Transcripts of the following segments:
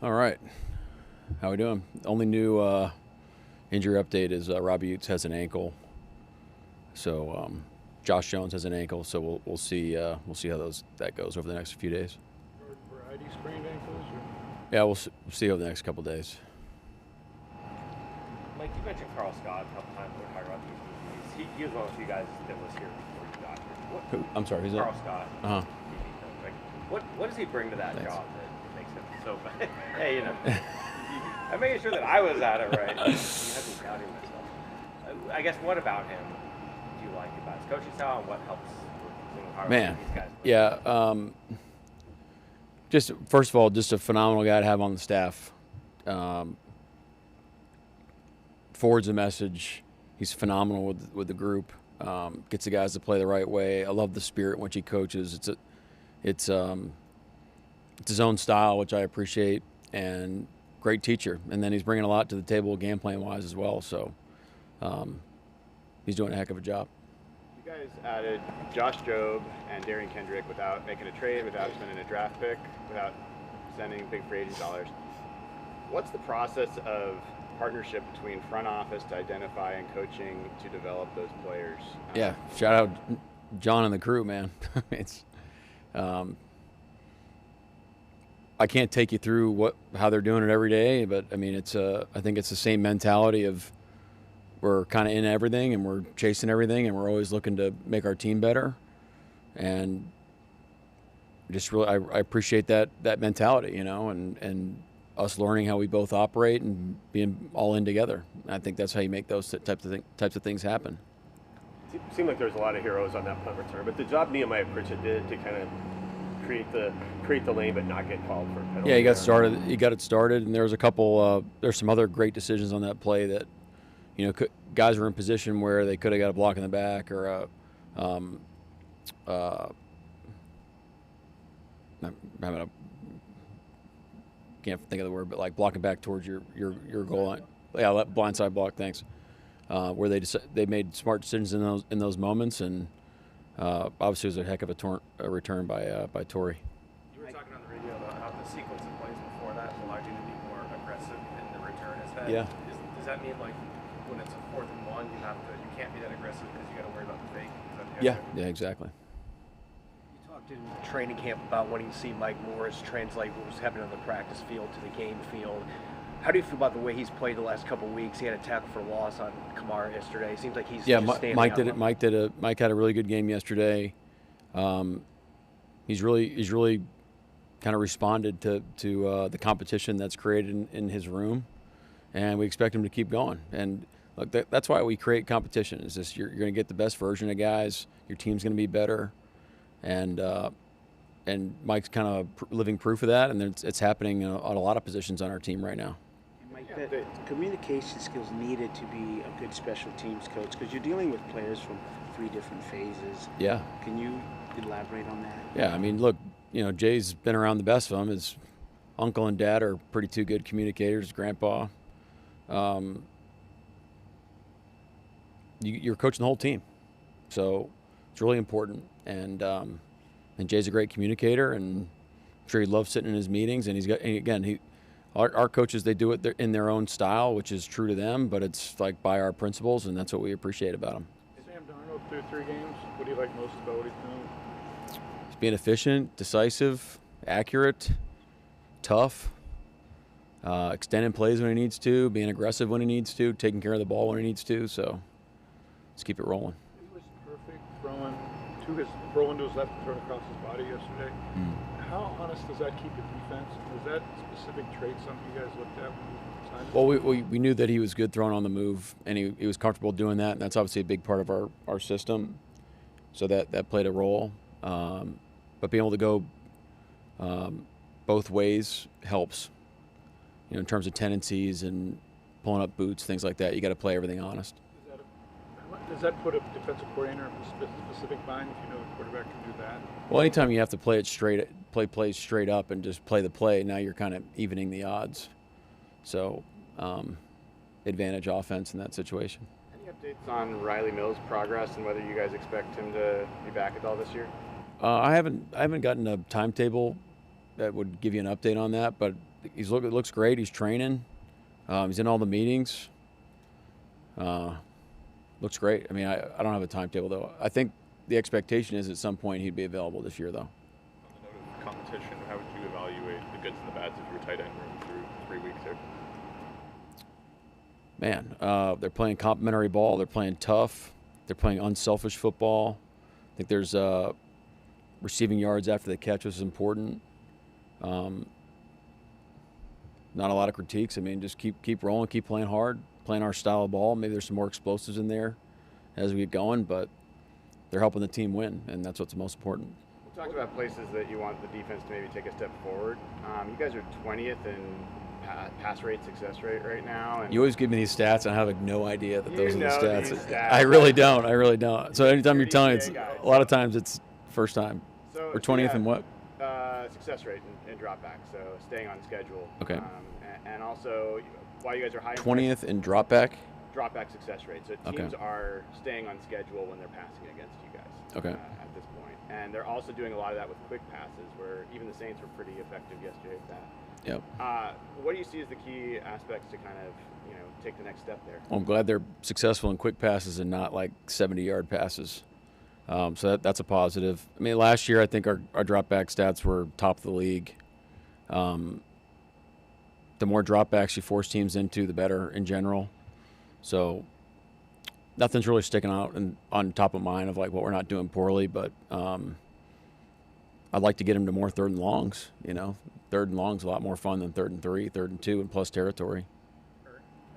All right. How we doing? Only new injury update is Robbie Ouzts has an ankle. So Josh Jones has an ankle. So we'll see how that goes over the next few days. Variety sprained ankles? Or? Yeah, we'll see over the next couple days. Mike, you mentioned Carl Scott a couple times when we were talking about these injuries. He was one of the few guys that was here before you got here. I'm sorry, who's that? Carl Scott. Uh-huh. Like, what does he bring to that Thanks. job that makes him so bad? Hey, you know, I'm making sure that I was at it right. You have me doubting myself. I guess what about him do you like about his coaching style and what helps with Man, these guys? yeah. Just first of all, just a phenomenal guy to have on the staff. Forwards a message. He's phenomenal with the group. Gets the guys to play the right way. I love the spirit in which he coaches. It's his own style, which I appreciate, and great teacher. And then he's bringing a lot to the table game plan wise as well. So he's doing a heck of a job. You guys added Josh Jobe and Derion Kendrick without making a trade, without spending a draft pick, without sending big free agent dollars. What's the process of partnership between front office to identify and coaching to develop those players? Yeah, shout out John and the crew, man. It's I can't take you through how they're doing it every day, but I mean I think it's the same mentality of we're kind of in everything and we're chasing everything and we're always looking to make our team better, and just really I appreciate that mentality, you know, and us learning how we both operate and being all in together. I think that's how you make those types of things happen. It seemed like there was a lot of heroes on that punt return, but the job Nehemiah Pritchett did to kind of create the lane but not get called for a penalty. Yeah, he got it started, and there was a couple. There's some other great decisions on that play that, you know, guys were in position where they could have got a block in the back or I'm having a can't think of the word, but like blocking back towards your goal line. Yeah, blindside block. Thanks. Where they made smart decisions in those moments, and obviously it was a heck of a return by Torrey. You were talking on the radio about how the sequence of plays before that allowed you to be more aggressive in the return. Does that mean like when it's a 4th and 1, you can't be that aggressive because you got to worry about the fake? Yeah, exactly. You talked in training camp about wanting to see Mike Morris translate what was happening on the practice field to the game field. How do you feel about the way he's played the last couple of weeks? He had a tackle for loss on Kamara yesterday. It seems like he's just standing Mike out did it. Mike had a really good game yesterday. He's really kind of responded to the competition that's created in his room, and we expect him to keep going. And look, that's why we create competition. Is this you're going to get the best version of guys. Your team's going to be better, and Mike's kind of living proof of that. And it's happening on a lot of positions on our team right now. Mike, the communication skills needed to be a good special teams coach, because you're dealing with players from 3 different phases. Yeah. Can you elaborate on that? Yeah, I mean, look, you know, Jay's been around the best of them. His uncle and dad are pretty 2 good communicators. Grandpa, you're coaching the whole team, so it's really important. And Jay's a great communicator, and I'm sure he loves sitting in his meetings. And our coaches, they do it in their own style, which is true to them, but it's like by our principles, and that's what we appreciate about him. Sam Darnold through 3 games. What do you like most about what he's doing? He's being efficient, decisive, accurate, tough, extending plays when he needs to, being aggressive when he needs to, taking care of the ball when he needs to. So let's keep it rolling. He was perfect throwing to his left and throwing across his body yesterday. How honest does that keep the defense? Was that specific trait something you guys looked at when you signed him? Well, we knew that he was good throwing on the move, and he was comfortable doing that, and that's obviously a big part of our system. So that played a role. But being able to go both ways helps. You know, in terms of tendencies and pulling up boots, things like that. You got to play everything honest. Does that put a defensive coordinator in a specific bind if you know the quarterback can do that? Well, anytime you have to play plays straight up and just play the play, now you're kind of evening the odds. So, advantage offense in that situation. Any updates on Riley Mills' progress and whether you guys expect him to be back at all this year? I haven't gotten a timetable that would give you an update on that, but looks great. He's training. He's in all the meetings. Looks great. I mean, I don't have a timetable, though. I think the expectation is at some point he'd be available this year, though. On the note of competition, how would you evaluate the goods and the bads of your tight end room through 3 weeks here? Man, they're playing complimentary ball. They're playing tough. They're playing unselfish football. I think there's receiving yards after the catch, which is important. Not a lot of critiques. I mean, just keep rolling, keep playing hard, playing our style of ball. Maybe there's some more explosives in there as we get going, but they're helping the team win, and that's what's most important. We talked about places that you want the defense to maybe take a step forward. You guys are 20th in pass rate, success rate right now. And you always give me these stats, and I have no idea that those are the stats. These stats. I really don't. So anytime you're telling me, a lot of times it's first time. So we're 20th in what? Success rate in dropback, so staying on schedule. Okay. And also, while you guys are high 20th in dropback? Dropback success rate. So teams are staying on schedule when they're passing against you guys. Okay. At this point. And they're also doing a lot of that with quick passes, where even the Saints were pretty effective yesterday at that. Yep. What do you see as the key aspects to kind of, take the next step there? Well, I'm glad they're successful in quick passes and not like 70-yard passes. So that's a positive. I mean, last year I think our dropback stats were top of the league. The more dropbacks you force teams into, the better in general. So nothing's really sticking out on top of mind of like what we're not doing poorly, but I'd like to get him to more third and longs. Third and longs a lot more fun than 3rd and 3, 3rd and 2, and plus territory.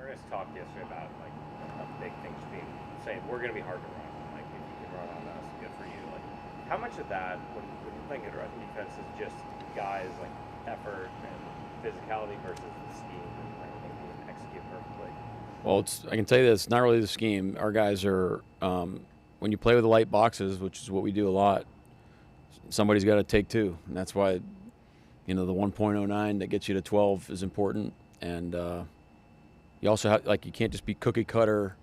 Ernest talked yesterday about like a big thing being saying we're going to be hard to run. Like if you can run on us, good for you. Like how much of that when you're playing good run defense is just guys like effort and physicality versus the scheme and everything being executed perfectly? Well, I can tell you this, it's not really the scheme. Our guys are when you play with the light boxes, which is what we do a lot, somebody's got to take two, and that's why. The 1.09 that gets you to 12 is important, and you also have you can't just be cookie cutter.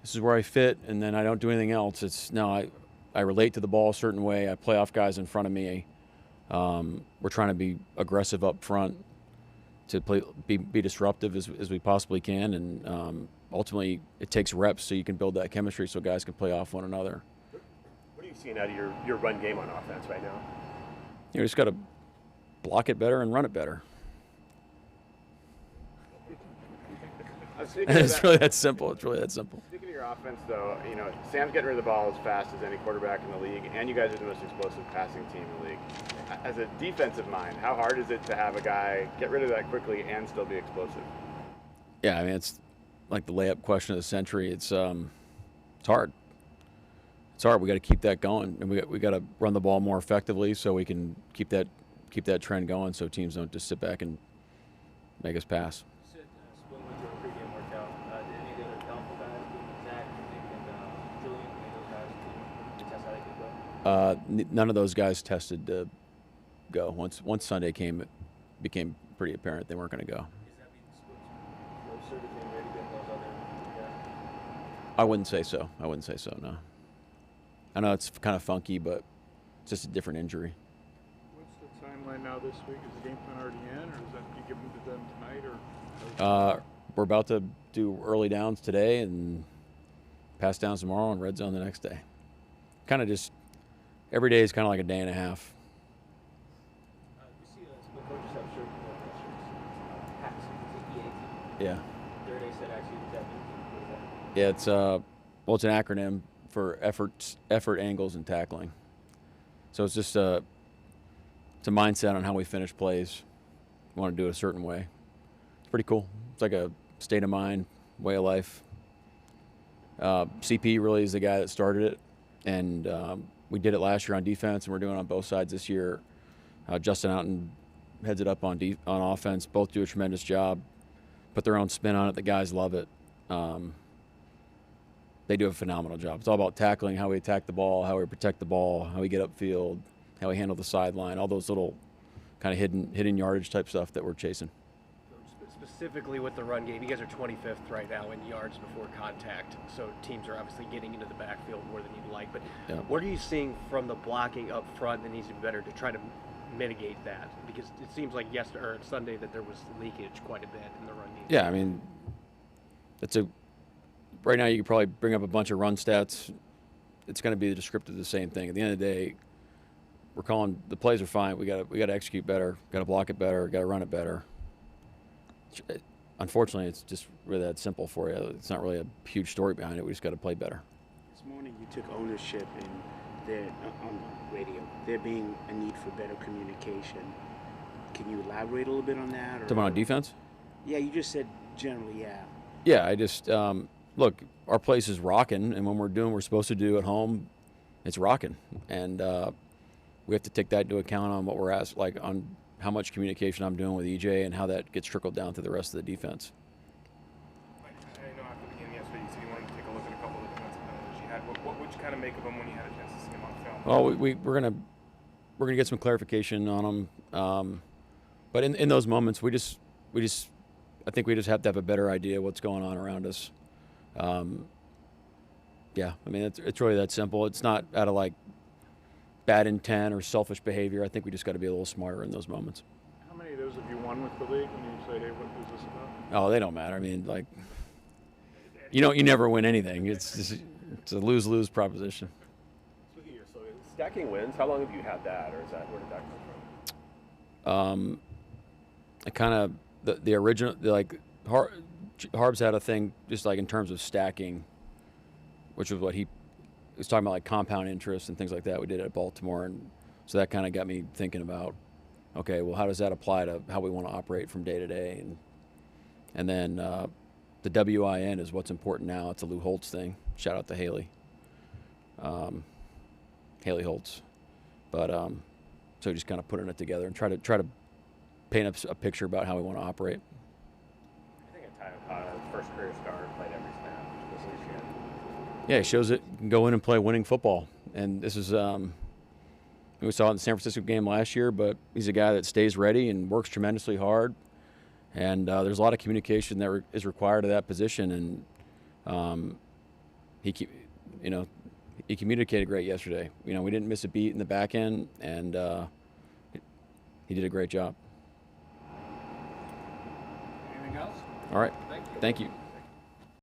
This is where I fit, and then I don't do anything else. It's no, I relate to the ball a certain way. I play off guys in front of me. We're trying to be aggressive up front to be disruptive as we possibly can, and ultimately it takes reps so you can build that chemistry so guys can play off one another. What are you seeing out of your run game on offense right now? You just got to block it better and run it better. It's really that simple. Speaking of your offense, though, Sam's getting rid of the ball as fast as any quarterback in the league, and you guys are the most explosive passing team in the league. As a defensive mind, how hard is it to have a guy get rid of that quickly and still be explosive? Yeah, I mean, it's like the layup question of the century. It's hard. It's hard. We got to keep that going, and we got to run the ball more effectively so we can keep that trend going so teams don't just sit back and make us pass. When was your pregame workout? Did any of the other Doubtful guys, Zach, and Julian, any of those guys test how they could go? None of those guys tested to go. Once Sunday came, it became pretty apparent they weren't going to go. Does that mean the split's closer to being ready than those other guys? I wouldn't say so, no. I know it's kind of funky, but it's just a different injury. What's the timeline now this week? Is the game plan already in, or is that you give them to them tonight, or? We're about to do early downs today and pass downs tomorrow and red zone the next day. Kind of just every day is kind of like a day and a half. You see the coaches have shirts, hats, Yeah. They said actually, does that mean? What is that? Yeah, it's an acronym for effort, angles, and tackling. So it's just it's a mindset on how we finish plays. We want to do it a certain way. It's pretty cool. It's like a state of mind, way of life. CP really is the guy that started it, and we did it last year on defense, and we're doing it on both sides this year. Justin Outen heads it up on offense. Both do a tremendous job. Put their own spin on it. The guys love it. They do a phenomenal job. It's all about tackling, how we attack the ball, how we protect the ball, how we get upfield, how we handle the sideline, all those little kind of hidden yardage type stuff that we're chasing. Specifically with the run game, you guys are 25th right now in yards before contact, so teams are obviously getting into the backfield more than you'd like. But yeah. What are you seeing from the blocking up front that needs to be better to try to mitigate that? Because it seems like yesterday or Sunday that there was leakage quite a bit in the run defense. Yeah, I mean, right now you could probably bring up a bunch of run stats. It's going to be descriptive of the same thing. At the end of the day, we're calling the plays are fine. We got to execute better. Got to block it better. Got to run it better. Unfortunately, it's just really that simple for you. It's not really a huge story behind it. We just got to play better. This morning you took ownership in there on the radio. There being a need for better communication. Can you elaborate a little bit on that? Or? Talking about defense? Yeah, you just said generally, yeah. Yeah, I just look. Our place is rocking, and when we're doing what we're supposed to do at home, it's rocking, and we have to take that into account on what we're asked, like on how much communication I'm doing with EJ and how that gets trickled down to the rest of the defense. Mike, I know after the game yesterday, you said you wanted to take a look at a couple of the defensive penalties you had. What would you kind of make of them when you had a chance to see them on film? Well, we're gonna get some clarification on them, but in those moments, I think we just have to have a better idea of what's going on around us. Yeah, I mean it's really that simple. It's not out of like bad intent or selfish behavior. I think we just got to be a little smarter in those moments. How many of those have you won with the league when you say, hey, what is this about? Oh, they don't matter. I mean, like, you never win anything. It's a lose-lose proposition. Speaking of your slogan, stacking wins, how long have you had that, or where did that come from? I kind of the original Harbs had a thing just like in terms of stacking, which was what he was talking about, like compound interest and things like that. We did it at Baltimore, and so that kind of got me thinking about, okay, well, how does that apply to how we want to operate from day to day? And then the WIN is what's important now. It's a Lou Holtz thing. Shout out to Haley Holtz. But so just kind of putting it together and try to paint a picture about how we want to operate. I think at time, first career starter played every snap this year. Yeah, it shows it can go in and play winning football. And this is, we saw it in the San Francisco game last year, but he's a guy that stays ready and works tremendously hard. And there's a lot of communication that is required of that position. And he communicated great yesterday. We didn't miss a beat in the back end, and he did a great job. Anything else? All right. Thank you. Thank you.